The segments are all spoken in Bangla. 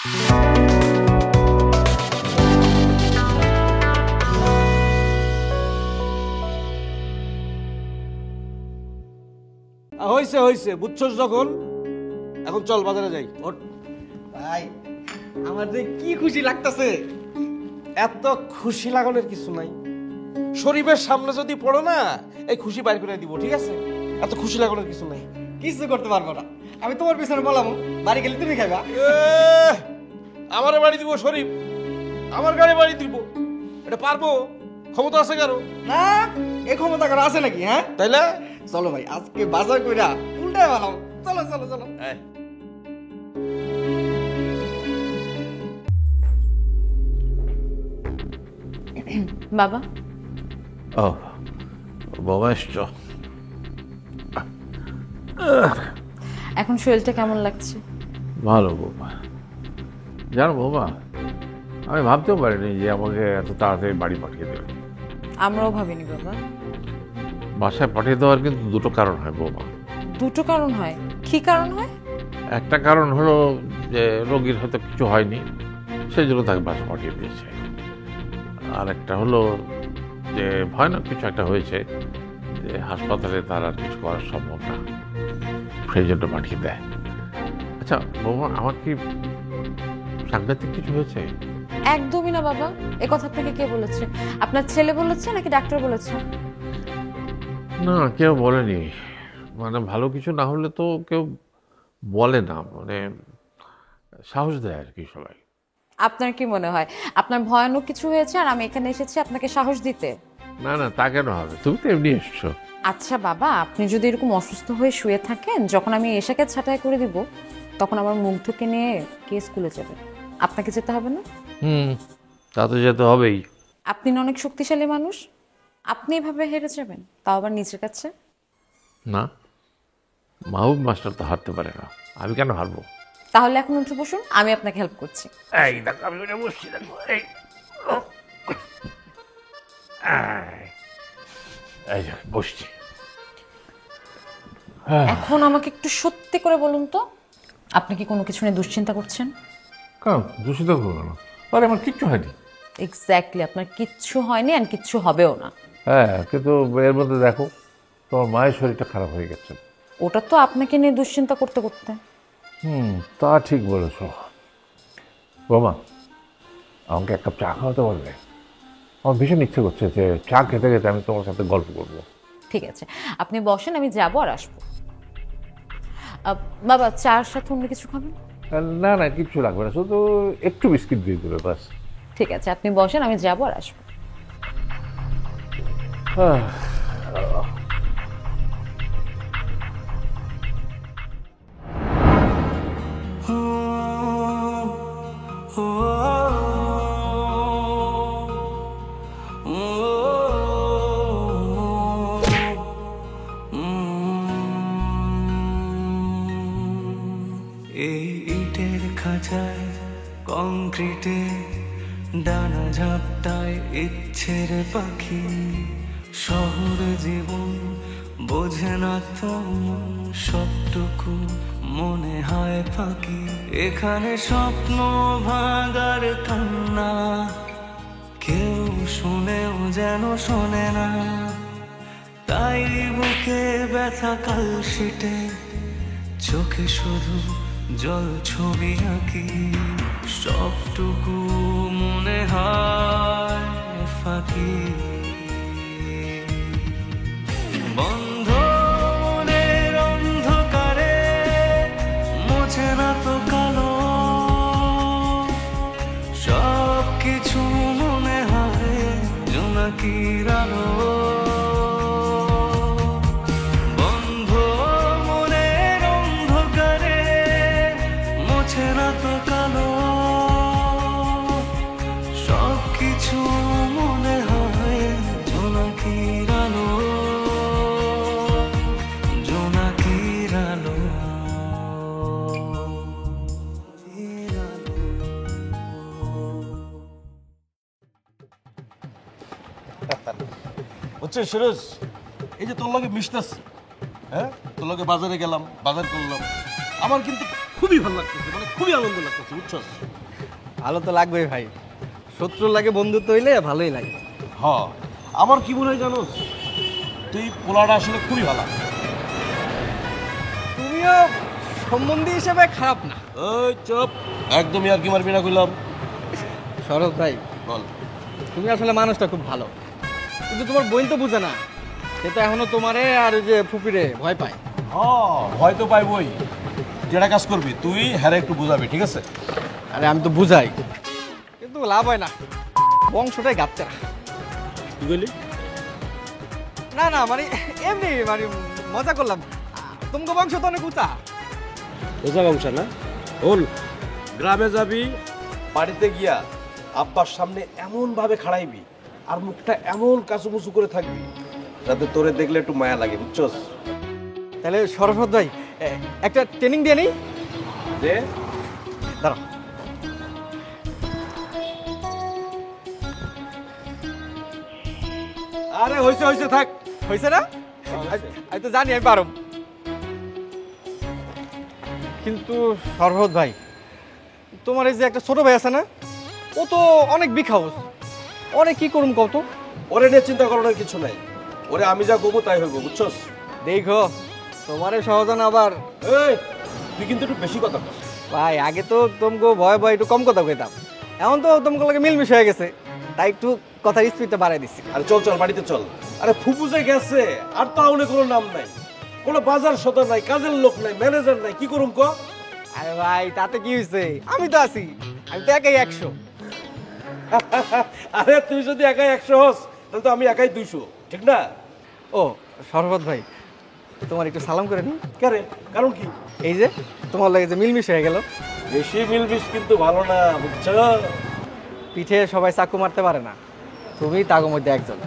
হয়েছে হয়েছে, বুঝছস যখন, এখন চল বাজারে যাই। ওঠ ভাই, আমার যে কি খুশি লাগতেছে। এত খুশি লাগানোর কিছু নাই, শরীফের সামনে যদি পড়ো না এই খুশি বাইর করে দিব, ঠিক আছে? এত খুশি লাগানোর কিছু নাই। কিছু করতে পারবো না, আমি তোমার পিছনে বললাম, বাড়ি গেলে তুমি খাইবা। আমারে বাড়ি দিব শরীফ, আমার গাড়ি বাড়ি দিব, এটা পারবো? ক্ষমতা আছে কারো? না, এই ক্ষমতা কারো আছে নাকি? হ্যাঁ, তাইলে চলো ভাই, আজকে বাজার কইরা উল্টায় বানাও। চলো চলো চলো। বাবা। ও বাবা এসছো? এখন শরীরটা কেমন লাগছে? ভালো বাবা। জানো বাবা, আমি ভাবতেও পারিনি যে আমাকে এত তাড়াতাড়ি বাড়ি পাঠিয়ে দেবে। আমরাও ভাবিনি বাবা। বাসায় পাঠিয়ে দেওয়ার কিন্তু দুটো কারণ হয় বাবা। দুটো কারণ হয়? কি কারণ হয়? একটা কারণ হলো যে রোগীর হয়তো কিছু হয়নি, সেই জন্য তাকে বাসা পাঠিয়ে দিয়েছে। আর একটা হলো যে ভয়ানক কিছু একটা হয়েছে, যে হাসপাতালে তার আর কিছু করা সম্ভব না, সেই জন্য পাঠিয়ে দেয়। আচ্ছা বাবা, আমার কি সাংঘাতিক কিছু হয়েছে? একদমই না বাবা। এ কথা আপনাকে কে বলেছে? আপনার ছেলে বলেছে নাকি ডাক্তার বলেছে? না, কেউ বলেনি। মানে ভালো কিছু না হলে তো কেউ বলে না, মানে সাহস দেয় আর কি সবাই। আপনার কি মনে হয় আপনার ভয়ানক কিছু হয়েছে আর আমি এখানে এসেছি আপনাকে সাহস দিতে? না না, তা কেন হবে? তুমি তো এমনি এসছো। আচ্ছা বাবা, আপনি যদি এরকম অসুস্থ হয়ে শুয়ে থাকেন, যখন আমি এশাকে ছাঁটাই করে দিব তখন আমার মুগ্ধকে নিয়ে কে স্কুলে যাবে? আপনাকে যেতে হবে না? তা তো যেতে হবেই। আপনি না অনেক শক্তিশালী মানুষ, আপনি এভাবে হেরে যাবেন, তাও আবার নিজের কাছে? না, মাহবুব মাস্টার তো হারতে পারে না, আমি কেন হারবো? তাহলে এখন উঠে বসুন, আমি আপনাকে হেল্প করছি। এই দেখো আমি উঠে বসছি, দেখো এই এই যে বসছি। এখন আমাকে একটু সত্যি করে বলুন তো, আপনি কি কোনো কিছু নিয়ে দুশ্চিন্তা করছেন? কেন দূষিত করবো না? আরে আমার কিচ্ছু হয়নি। এক্স্যাক্টলি, আপনার কিচ্ছু হয়নি আর কিচ্ছু হবেও না। হ্যাঁ, কিন্তু এর মধ্যে দেখো তোমার মায়ের শরীরটা খারাপ হয়ে গেছে। ওটা তো আপনাকে নিয়ে দুশ্চিন্তা করতে করতে। তা ঠিক বলেছ। বোমা, আমাকে এক কাপ চা খাওয়াতে বলবে? আমার ভীষণ ইচ্ছে করছে যে চা খেতে খেতে আমি তোমার সাথে গল্প করবো। ঠিক আছে, আপনি বসেন, আমি যাবো আর আসবো। বাবা, চার সাথে অন্য কিছু খাবেন? না না, কিচ্ছু লাগবে না, শুধু একটু বিস্কিট দিয়ে দেবে ব্যাস। ঠিক আছে, আপনি বসেন, আমি যাবো আর আসবো। এই ইটের খাঁচায় কংক্রিটে ডানা ঝাপটায় ইচ্ছের পাখি, শহর জীবন বোঝে না তো সবটুকু মনে হয় ফাঁকি। এখানে স্বপ্ন ভাঙার কান্না কেউ শুনেও যেন শোনে না, তাই বুকে ব্যথা কালশিটে চোখে শুধু জল ছবি আঁকি, সবটুকু মনে হয় ফাঁকি। বন্ধ মনের অন্ধকারে মুছে না তো কালো, সব কিছু মনে হয় জোনাকির আলো। বুঝছেন সুরজ, এই যে তোর লগে মিশতেছি, হ্যাঁ, তোর লগে বাজারে গেলাম, বাজার করলাম, আমার কিন্তু খুবই ভালো লাগতেছে, মানে খুবই আনন্দ লাগতেছে, বুঝছস? ভালো তো লাগবেই ভাই, শত্রু লাগে বন্ধুত্ব হইলে ভালোই লাগে। হ, আমার কি মনে হয় জানোস, তুই পোলাটা আসলে খুবই ভালো। তুমিও সম্বন্ধী হিসেবে খারাপ না। ওই চুপ, একদমই আর কি মারবি না কইলাম। শরৎ ভাই, বল। তুমি আসলে মানুষটা খুব ভালো, কিন্তু তোমার বোন তো বুঝে না, সে তো এখনো তোমারে আর ওই যে ফুপিরে ভয় পায়। ভয় তো পাইবই। যেটা কাজ করবি তুই হ্যাঁ একটু বুঝাবি, ঠিক আছে? আরে আমি তো বুঝাই, কিন্তু লাভ হয় না, বংশটাই গাচ্ছে না। কি বলি? না না মানে এমনি মানে মজা করলাম, তোমাকে বংশ তো অনেক উঁচা। ওজা বংশ না? হল গ্রামে যাবি, বাড়িতে গিয়া আব্বার সামনে এমন ভাবে খাড়াইবি আর মুখটা এমন কাচুমুচু করে থাকবি যাতে তোরে দেখলে একটু মায়া লাগে, বুঝছস? তাহলে সরস্বত ভাই একটা ট্রেনিং দিয়ে নিই। দে। দাঁড়াও, আরে হইছে হইছে, থাক। হয়েছে না? আমি তো জানি আমি পারব, কিন্তু সরস্বত ভাই তোমার এই যে একটা ছোট ভাই আছে না, ও তো অনেক বিগ হাউস, অনেক কি করুম কত। ওরে নিয়ে চিন্তা করানোর কিছু নাই, ওরে আমি যা করবো তাই হইব, বুঝছস? দেখো তোমারে সহজন আবার। এই তুই কিন্তু একটু বেশি কথা বল। ভাই আগে তো তোমাকে ভয় ভয় একটু কম কথা কইতাম, এখন তো তোমাকে লাগে মিলমিশ হয়ে গেছে, তাই একটু কথার স্পিডটা বাড়াই দিচ্ছি। আরে চল চল বাড়িতে চল। আরে ফুপু যে গেছে আর তাহলে কোনো নাম নাই, কোনো বাজার সদর নাই, কাজের লোক নাই, ম্যানেজার নাই, কি করুম ক? আরে ভাই তাতে কি হয়েছে, আমি তো আছি, আমি তো একাই 100। আরে তুই যদি একাই 100 হস তাহলে তো আমি একাই 200, ঠিক না? ও সরবত ভাই, তোমার একটু সালাম করে নি। কারে? কারণ কি? এই যে তোমার লাগে যে মিলমিশ হয়ে গেল। বেশি মিলবিশ কিন্তু ভালো না, বুঝছ? পিঠে সবাই চাকু মারতে পারে না, তুমি তাগো মধ্যে একজন,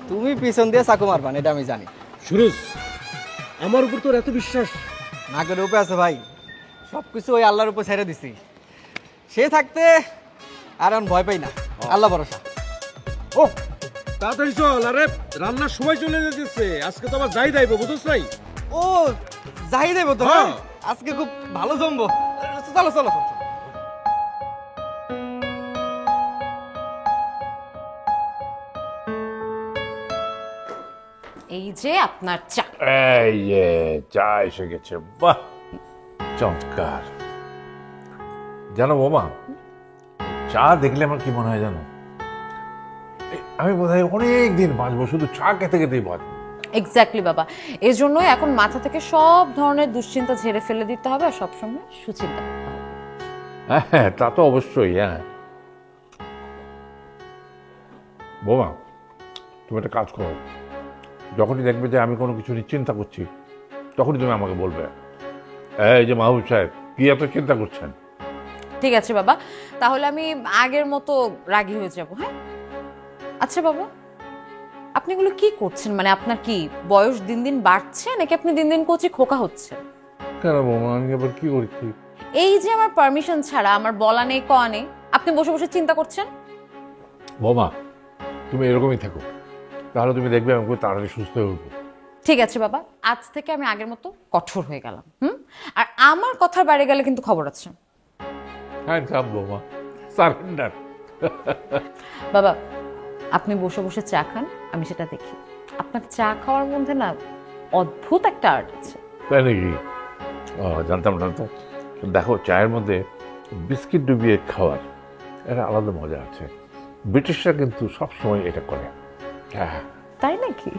তুমি পিছন দিয়ে চাকু মারবা না, এটা আমি জানি। সুরজ, আমার উপর তোর এত বিশ্বাস? না করে উপায় আছে ভাই, সব কিছু ওই আল্লাহর উপর ছেড়ে দিছি, সে থাকতে আর আমি ভয় পাই না, আল্লাহ ভরসা। ও তাড়াতাড়ি চল, আরে রান্নার সময় চলে যেতেছে, আজকে তো আবার যাই যাইবো, বুঝছ নাই? ও যাই দেবো তো, হ্যাঁ। আজকে খুব ভালো জমবো, চলো চলো। এই যে আপনার চা। এই যে চা এসে গেছে, বাহ চমৎকার। জানো বোমা, চা দেখলে আমার কি মনে হয় জানো, আমি বোধহয় অনেক দিন বাঁচবো, শুধু চা খেতে খেতেই বাঁচবো। এক্স্যাক্টলি বাবা, এই জন্যই এখন মাথা থেকে সব ধরনের দুশ্চিন্তা ঝেড়ে ফেলে দিতে হবে আর সবসময় সুচিন্তা করতে হবে। হ্যাঁ তা তো অবশ্যই। হ্যাঁ বোমা, তুমি একটা কাজ করো, যখনই দেখবে যে আমি কোনো কিছু নিয়ে চিন্তা করছি তখনই তুমি আমাকে বলবে, এই যে মাহবুব সাহেব কি এত চিন্তা করছেন। ঠিক আছে বাবা, তাহলে আমি আগের মতো রাগী হয়ে যাব। হ্যাঁ আচ্ছা বাবা, আপনি এগুলো কি করছেন? মানে আপনার কি বয়স দিন দিন বাড়ছে নাকি আপনি দিন দিন কচি খোকা হচ্ছে? কেন বোমা, আমি আবার কি করছি? এই যে আমার পারমিশন ছাড়া, আমার বলা নেই কওয়া নেই, আপনি বসে বসে চিন্তা করছেন। বোমা তুমি এরকমই থাকো, তাহলে তুমি দেখবে আমি খুব তাড়াতাড়ি সুস্থ হয়ে উঠবো। ঠিক আছে বাবা, আজ থেকে আমি আগের মতো কঠোর হয়ে গেলাম। আর আমার কথার বাইরে গেলে কিন্তু খবর আছে। হ্যাঁ যাব বোমা, সারেন্ডার। বাবা আপনি বসে বসে চা খান, আমি সেটা দেখি। আপনার চা খাওয়ার মধ্যে না অদ্ভুত একটা আর্ট আছে। তাই নাকি? জানতাম না তো। দেখো, চায়ের মধ্যে বিস্কিট ডুবিয়ে খাওয়ার একটা আলাদা মজা আছে, ব্রিটিশরা কিন্তু সবসময় এটা করে। হ্যাঁ তাই নাকি?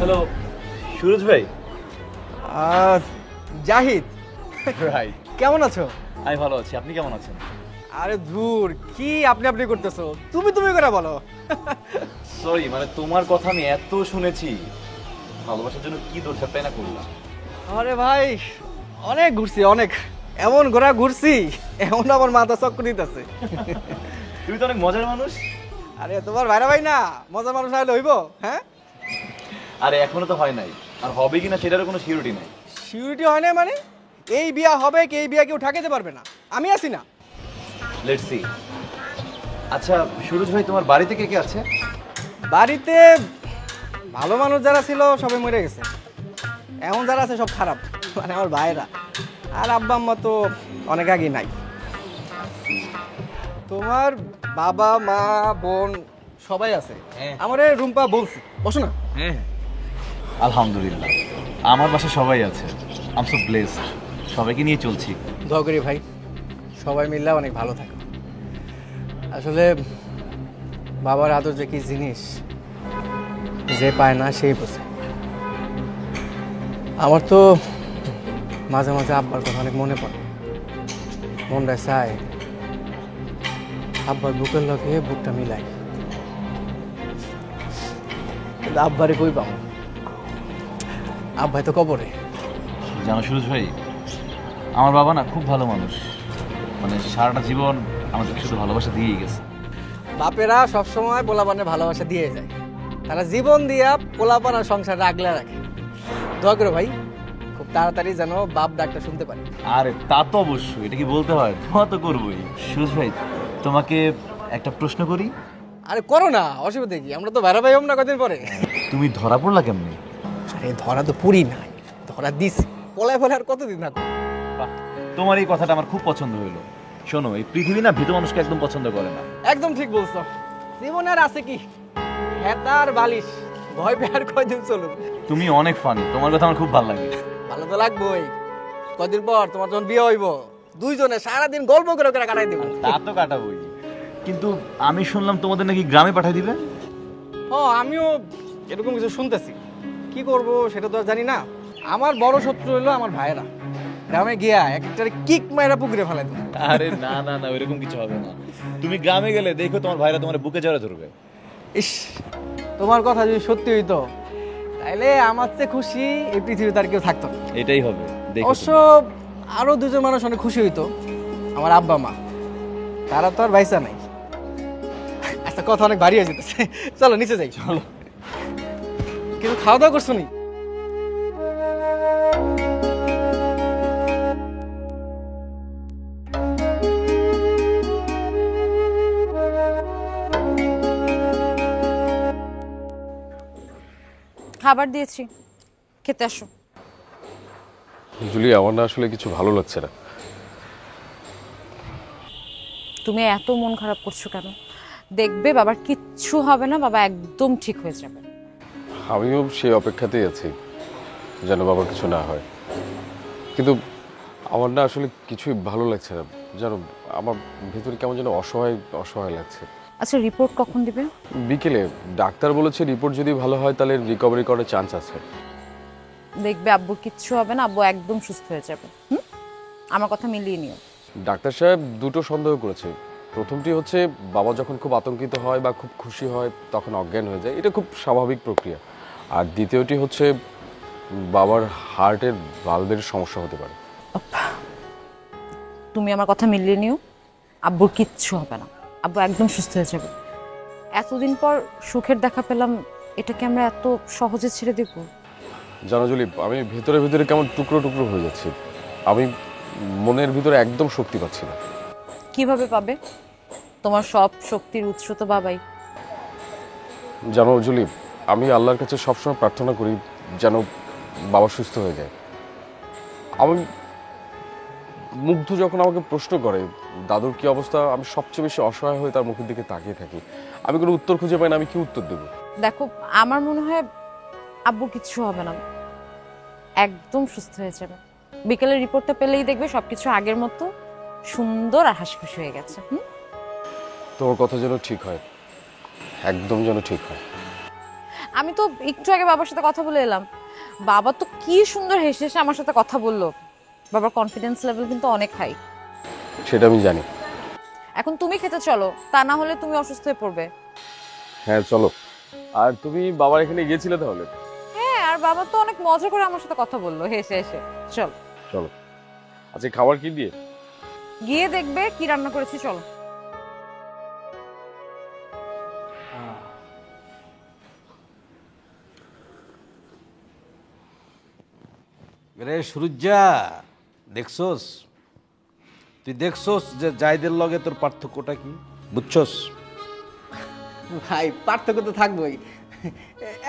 হ্যালো সুরজ ভাই। জাহিদ, রাইট, কেমন আছো? আমি ভালো আছি, আপনি কেমন আছেন? আরে ধুর, কি আপনি আপনি করতেছো, তুমি তুমি করে বলো। সরি, মানে তোমার কথা আমি এত শুনেছি, ভালোবাসার জন্য কি দোষারটাই না করলাম। আরে ভাই অনেক ঘুরছি, অনেক এমন ঘোরা ঘুরছি, এমন আমার মাথা চক্কর দিতেছে। তুমি তো অনেক মজার মানুষ। আরে তোমার ভাইরা ভাই না, মজার মানুষ হলে হইব? হ্যাঁ, আরে এখনো তো হয় নাই, আর হবে কিনা সেটারও কোনো সিউরিটি নাই। সিউরিটি হয় না মানে? এই বিয়া হবে কি এই বিয়া কেউ ঠাকাইতে পারবে না, আমি আছি না। Let's see. আচ্ছা সুরজ ভাই, তোমার বাড়িতে কে কে আছে? বাড়িতে ভালো মানুষ যারা ছিল সবাই মরে গেছে, এখন যারা আছে সব খারাপ, মানে আমার ভাইরা। আর আব্বা আম্মা তো অনেক আগেই নাই। তোমার বাবা মা বোন সবাই আছে। হ্যাঁ। আমার রুম্পা বলছি, বসো না। হ্যাঁ আলহামদুলিল্লাহ, আমার বাসায় সবাই আছে। আই এম সো ব্লেসড, সবাইকে নিয়ে চলছি। দোয়া করি ভাই, সবাই মিললে অনেক ভালো থাকো। আসলে বাবার আদর যে কি জিনিস, যে পায় না সেই বোঝে। আমার তো মাঝে মাঝে আব্বার কথা অনেক মনে পড়ে, মনটা চায় আব্বার বুকের লগে বুকটা মিলাই, কিন্তু আব্বারে কই পাবো, আব্বাই তো কবরে। জানো সুরজ ভাই, আমার বাবা না খুব ভালো মানুষ, মানে সারাটা জীবন আমাদেরকে শুধু ভালোবাসা দিয়েই গেছে। বাপেরা সবসময় পোলাপানে ভালোবাসা দিয়ে যায়, তারা জীবন দিয়া পোলাপান আর সংসার আগলে রাখে। দোয়া করো ভাই, খুব তাড়াতাড়ি যেন বাপ ডাকটা শুনতে পারে। আরে তা তো অবশ্যই, এটা কি বলতে হয়, দোয়া তো করবোই। সুরজ ভাই, তোমাকে একটা প্রশ্ন করি। আরে করো না, অসুবিধা কি, আমরা তো বেড়া ভাই হম না কদিন পরে। তুমি ধরা পড়লা কেমনি? আরে ধরা তো পুরি নাই, ধরা দিস পোলায় ফলে আর কতদিন থাকো। বাহ, তোমার এই কথাটা আমার খুব পছন্দ হইলো। শোনো, এই পৃথিবী না ভীত মানুষকে একদম পছন্দ করে না। একদম ঠিক বলছো, জীবনে আর আছে কি, হেতার বালিশ, ভয় পেয়ে আর কয়দিন চলুক। তুমি অনেক ফানি, তোমার কথা আমার খুব ভালো লাগে। ভালো তো লাগবোই, কদিন পর তোমার যখন বিয়ে হইব দুইজনে সারাদিন গল্প করে করে কাটাই দেবো। তা তো কাটাবোই, কিন্তু আমি শুনলাম তোমাদের নাকি গ্রামে পাঠাই দিবে। ও আমিও এরকম কিছু শুনতেছি, কি করব সেটা তো আর জানি না। আমার বড় শত্রু হলো আমার ভাইয়েরা, গ্রামে গিয়া একটা কিক মাইরা পুকুরে ফেলাই দেবো। আরে না না না, ওইরকম কিছু হবে না। তুমি গ্রামে গেলে দেখো তোমার ভাইরা তোমার বুকে জড়ে ধরবে। ইস, তোমার কথা যদি সত্যি হইতো তাইলে আমার চেয়ে খুশি এই পৃথিবীতে আর কেউ থাকতো না। এটাই হবে, দেখো অবশ্য আরো দুজন মানুষ অনেক খুশি হইতো, আমার আব্বা মা, তারা তো আর বাইসা নাই। আচ্ছা, কথা অনেক ভারী হয়ে যেতেছে, চলো নিচে যাই। চলো। কিন্তু খাওয়া দাওয়া করছো নি? খাবার দিয়েছি, খেতে আসো। জুলি, আমার না আসলে কিছু ভালো লাগছে না। তুমি এত মন খারাপ করছো কেন? দেখবে বাবার কিচ্ছু হবে না, বাবা একদম ঠিক হয়ে যাবে। আমিও সেই অপেক্ষাতেই আছি যেন বাবার কিছু না হয়, কিন্তু আমার না আসলে কিছুই ভালো লাগছে না। জানো, আমার ভেতরে কেমন যেন অসহায় অসহায় লাগছে। আচ্ছা, রিপোর্ট কখন দিবে? বিকেলে ডাক্তার বলেছে রিপোর্ট যদি ভালো হয় তাহলে রিকভারি করার চান্স আছে। দেখবে আব্বুর কিচ্ছু হবে না, আব্বু একদম সুস্থ হয়ে যাবে। আমার কথা মিলিয়ে নিও। ডাক্তার সাহেব দুটো সন্দেহ করেছে। প্রথমটি হচ্ছে বাবা যখন খুব আতঙ্কিত হয় বা খুব খুশি হয় তখন অজ্ঞান হয়ে যায়, এটা খুব স্বাভাবিক প্রক্রিয়া। আর দ্বিতীয়টি হচ্ছে বাবার হার্টের ভালভের সমস্যা হতে পারে। তুমি আমার কথা মিলিয়ে নিও, আব্বুর কিচ্ছু হবে না, আব্বু একদম সুস্থ হয়ে যাবে। এতদিন পর সুখের দেখা পেলাম, এটাকে আমরা এত সহজে ছেড়ে দেব? জানো জুলি, আমি ভেতরে ভেতরে কেমন টুকরো টুকরো হয়ে যাচ্ছি। আমি মনের ভিতরে একদম শক্তি পাচ্ছি না। কিভাবে পাবে? তোমার সব শক্তির উৎস তো বাবাই। জানো জুলি, আমি আল্লাহর কাছে সবসময় প্রার্থনা করি যেন বাবা সুস্থ হয়ে যায়। আমি মুগ্ধ যখন আমাকে প্রশ্ন করে দাদুর কি অবস্থা, আমি সবচেয়ে বেশি অসহায় হয়ে তার মুখের দিকে তাকিয়ে থাকি। আমি কোনো উত্তর খুঁজে পাই না, আমি কি উত্তর দেব? দেখো, আমার মনে হয় আব্বু কিচ্ছু হবে না, একদম সুস্থ হয়ে যাবে। বিকেলের রিপোর্টটা পেলেই দেখবে সবকিছু আগের মতো সুন্দর আর হাসি খুশি হয়ে গেছে। তোমার কথা যেন ঠিক হয়, একদম যেন ঠিক হয়। আমি তো একটু আগে বাবার সাথে কথা বলে এলাম, বাবা তো কি সুন্দর হেসে হেসে আমার সাথে কথা বললো। বাবার কনফিডেন্স লেভেল কিন্তু অনেক হাই। সেটা আমি জানি। এখন তুমি খেতে চলো, তা না হলে তুমি অসুস্থ হয়ে পড়বে। হ্যাঁ চলো। আর তুমি বাবার এখানে গিয়েছিলে তাহলে? হ্যাঁ, আর বাবা তো অনেক মজা করে আমার সাথে কথা বললো হেসে হেসে। চল চলো। আচ্ছা, খাবার কি দিয়ে? গিয়ে দেখবে কি রান্না করেছি, চলো। রে সুরুজ্জা, দেখছোস? তুই দেখছোস যে জায়দের লগে তোর পার্থক্যটা কি? বুঝছস? ভাই পার্থক্য তো থাকবোই,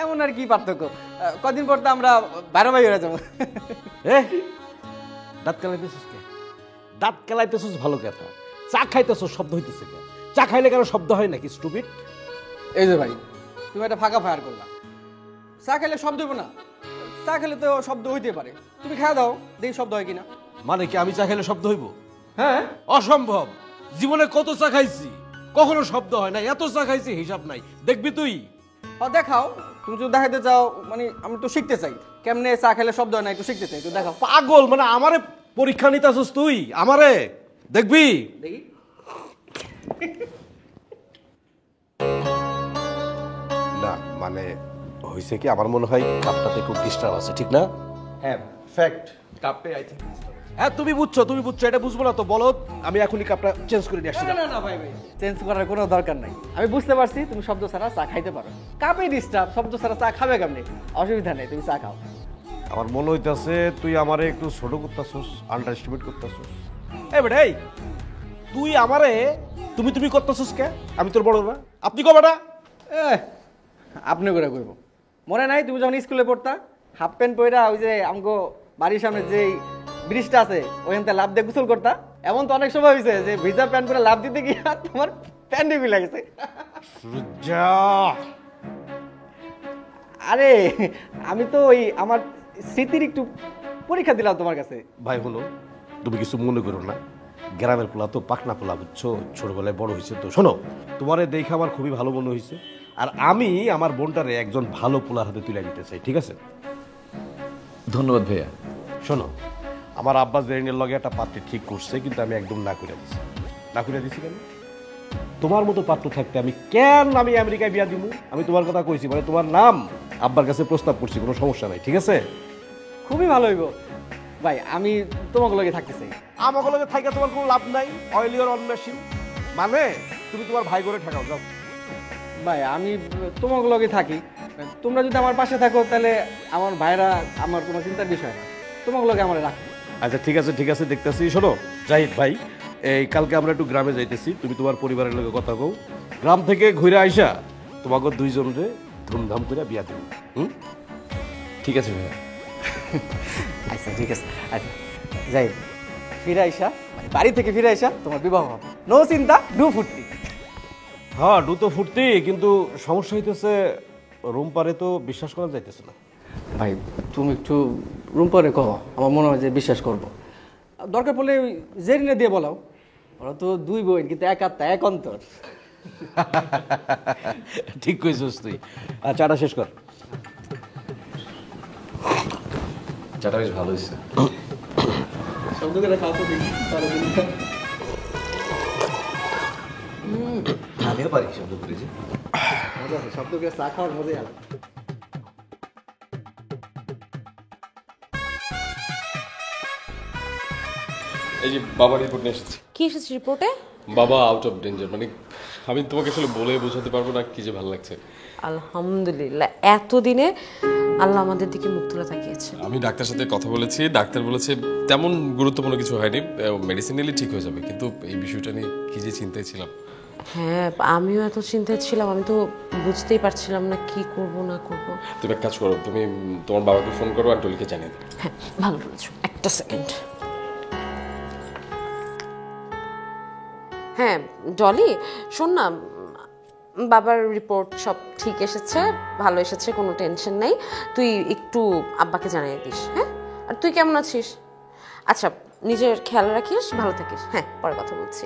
এমন আর কি পার্থক্য, কদিন পর তো আমরা বারো ভাই হয়ে যাবো। এ দাঁত কেলাইতেছিস কে? দাঁত কেলাইতেছিস ভালো কথা, চা খাইতেছিস শব্দ হইতেছে কে? চা খাইলে কেন শব্দ হয় নাকি স্টুপিড? এই যে ভাই তুমি একটা ফাঁকা ফায়ার করলা, চা খেলে শব্দ হইব না? চা খেলে তো শব্দ হইতে পারে, তুমি খাওয়া দাও দেখি শব্দ হয় কিনা। মানে কি আমি চা খাইলে শব্দ হইব? হ্যাঁ অসম্ভব। জীবনে কত চা খাইছি, কখনো শব্দ হয় না। এত চা খাইছি হিসাব নাই, দেখবি তুই। দেখাও, তুমি যদি দেখাতে চাও, মানে আমি তো শিখতে চাই কেমনে চা খেলে শব্দ হয় না, একটু শিখতে চাই, তো দেখাও। পাগল, মানে আমারে পরীক্ষা নিতে আসছিস তুই? আমারে দেখবি? দেখি। না মানে হয়েছে কি, আমার মনে হয় কাপটাতে একটু ডিস্টার্ব আছে, ঠিক না? হ্যাঁ ফ্যাক্ট, কাপে আই থিঙ্ক। হ্যাঁ তুমি বুঝছো, এটা বুঝবো না তো বলো। আমি এখনই কাপটা চেঞ্জ করে নিয়ে আসছি। না না না ভাই ভাই, চেঞ্জ করার কোনো দরকার নাই। আমি বুঝতে পারছি তুমি শব্দ ছাড়া চা খাইতে পারো, কাপে ডিস্টার্ব, শব্দ ছাড়া চা খাবে কেমনে? অসুবিধা নেই, তুমি চা খাও। আমার মনে হইতাছে তুই আমারে একটু ছোট করতেছস, আন্ডার এস্টিমেট করতেছস। এই বেটা, এই তুই আমারে তুমি করতেছস কে? আমি তোর বড় না? আপনি কো বেটা? আপনি করে কইব, মনে নাই তুমি যখন স্কুলে পড়তা হাফ প্যান্ট পইরা ওই যে আমগো বাড়ির সামনে যে ব্রিজটা আছে ওইখানতে লাভ দিয়ে গোসল করতা? এমন তো অনেক সময় হয়েছে যে ভিজা প্যান্ট করে লাভ দিতে গিয়ে তোমার প্যান্টে গুলা গেছে। আরে আমি তো ওই আমার স্মৃতির একটু পরীক্ষা দিলাম তোমার কাছে। ভাই হলো, তুমি কিছু মনে করো না, গ্রামের পোলা তো পাকনা পোলা, বুঝছো? ছোটবেলায় বড় হয়েছে তো। শোনো, তোমারে দেখে আমার খুবই ভালো মনে হয়েছে, আর আমি আমার বোনটারে একজন ভালো পোলার হাতে তুলে দিতে চাই, ঠিক আছে? ধন্যবাদ ভাইয়া। শোনো, আমার আব্বাস জেরিনের লগে একটা পাত্রী ঠিক করছে, কিন্তু আমি একদম না করে দিছি। না করে দিছি কেন? তোমার মতো পাত্র থাকতে আমি আমেরিকায় বিয়া দিব? আমি তোমার কথা কইছি, মানে তোমার নাম আব্বার কাছে প্রস্তাব করছি, কোনো সমস্যা নাই, ঠিক আছে? খুবই ভালো হইব ভাই, আমি তোমাকে লগে থাকতে চাই। আমাকে লগে থাইকা তোমার কোনো লাভ নাই, অয়েল ইওর অন মেশিন। মানে তুমি তোমার ভাই করে ঠেকাও, যাও। ভাই আমি তোমাকে লগে থাকি, তোমরা যদি আমার পাশে থাকো তাহলে আমার ভাইরা আমার কোনো চিন্তার বিষয় না, তোমাকে লগে আমার রাখো। আচ্ছা ঠিক আছে দেখতেছি। শোনো জাহিদ ভাই, এই কালকে আমরা একটু গ্রামে যাইতেছি, তুমি তোমার পরিবারের লগে কথা কও। গ্রাম থেকে ঘুরে আইসা তোমাকে দুইজনরে ধুমধাম করে বিয়া দেব। ঠিক আছে ভাইয়া। আচ্ছা ঠিক আছে, আচ্ছা যাই, ফিরে আইসা মানে বাড়ি থেকে ফিরে আইসা তোমার বিবাহ হবে, নো চিন্তা, ডু ফুর্তি। হ্যাঁ ডু তো ফুর্তি, কিন্তু সমস্যা হইতেছে রুম পারে তো বিশ্বাস করা যাইতেছে না। ভাই তুমি একটু রুম পরে কহ, আমার মনে হয় যে বিশ্বাস করবো। দরকার পড়লে জেরিনে দিয়ে বলাও, ওরা তো দুই বোন কিন্তু এক আত্মা এক অন্তর। ঠিক কইছিস তুই। আর চাটা শেষ কর। চাটা বেশ ভালো হয়েছে। শব্দ করে খাও তো দেখি, আমিও পারি শব্দ করে যে। মজা আছে, শব্দ করে চা খাওয়ার মজাই আলাদা। এই যে বাবার রিপোর্ট নিয়ে এসেছি। কি এসেছে রিপোর্টে? বাবা আউট অফ ডেঞ্জার, মানে আমি তোমাকে আসলে বলে বোঝাতে পারবো না কি যে ভালো লাগছে। আলহামদুলিল্লাহ, এতদিনে আল্লাহ আমাদের দিকে মুখ তুলে তাকিয়েছে। আমি ডাক্তার সাথে কথা বলেছি, ডাক্তার বলেছে তেমন গুরুত্বপূর্ণ কিছু হয়নি, মেডিসিন নিলে ঠিক হয়ে যাবে, কিন্তু এই বিষয়টা নিয়ে কি যে চিন্তায় ছিলাম। হ্যাঁ আমিও এত চিন্তায় ছিলাম, আমি তো বুঝতেই পারছিলাম না কি করব না করব। তুমি এক কাজ করো, তুমি তোমার বাবাকে ফোন করো আর টলিকে জানিয়ে দাও। হ্যাঁ ভালো বলেছো, একটা সেকেন্ড। হ্যাঁ ডলি শোন না, বাবার রিপোর্ট সব ঠিক এসেছে, ভালো এসেছে, কোনো টেনশন নেই। তুই একটু আব্বাকে জানিয়ে দিস। হ্যাঁ, আর তুই কেমন আছিস? আচ্ছা নিজের খেয়াল রাখিস, ভালো থাকিস। হ্যাঁ পরে কথা বলছি।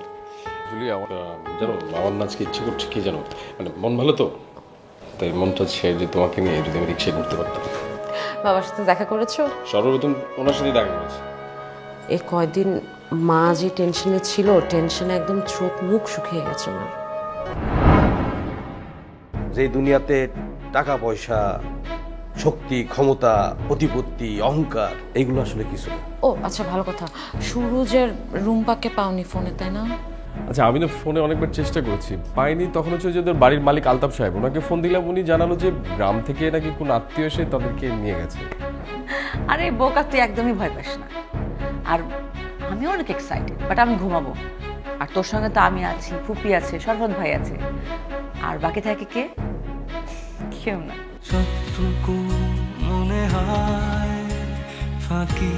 জুলি আমার জানো আমার না আজকে ইচ্ছে করছে কি জানো, মানে মন ভালো তো, তাই মনটা ছে যে তোমাকে নিয়ে যদি আমি রিক্সায় ঘুরতে পারতাম। বাবার সাথে দেখা করেছো? সর্বপ্রথম ওনার সাথে দেখা করেছি। এই কয়দিন মা যে টেনশনে ছিল, টেনশনে একদম চোখ মুখ শুকিয়ে গেছে আমার। যে দুনিয়াতে টাকা পয়সা, শক্তি, ক্ষমতা, প্রতিপত্তি, অহংকার, এইগুলো আসলে কিছু না। ও আচ্ছা ভালো কথা, সুরজের রুম্পাকে পাওনি ফোনে, তাই না? আচ্ছা আমি না ফোনে অনেকবার চেষ্টা করেছি, পাইনি। তখন হচ্ছে যে ওদের বাড়ির মালিক আলতাফ সাহেব, ওনাকে ফোন দিলাম, উনি জানালো যে গ্রাম থেকে নাকি কোন আত্মীয় এসে তাদেরকে নিয়ে গেছে। আরে বোকা, তুই একদমই ভয় পাস না। আর আমি অনেক এক্সাইটেড, বাট আমি ঘুমাবো। আর তোর সঙ্গে তো আমি আছি, ফুপি আছে, শরফত ভাই আছে, আর বাকি থাকে কে? কেউ না। সবটুকু মনে হয় ফাঁকি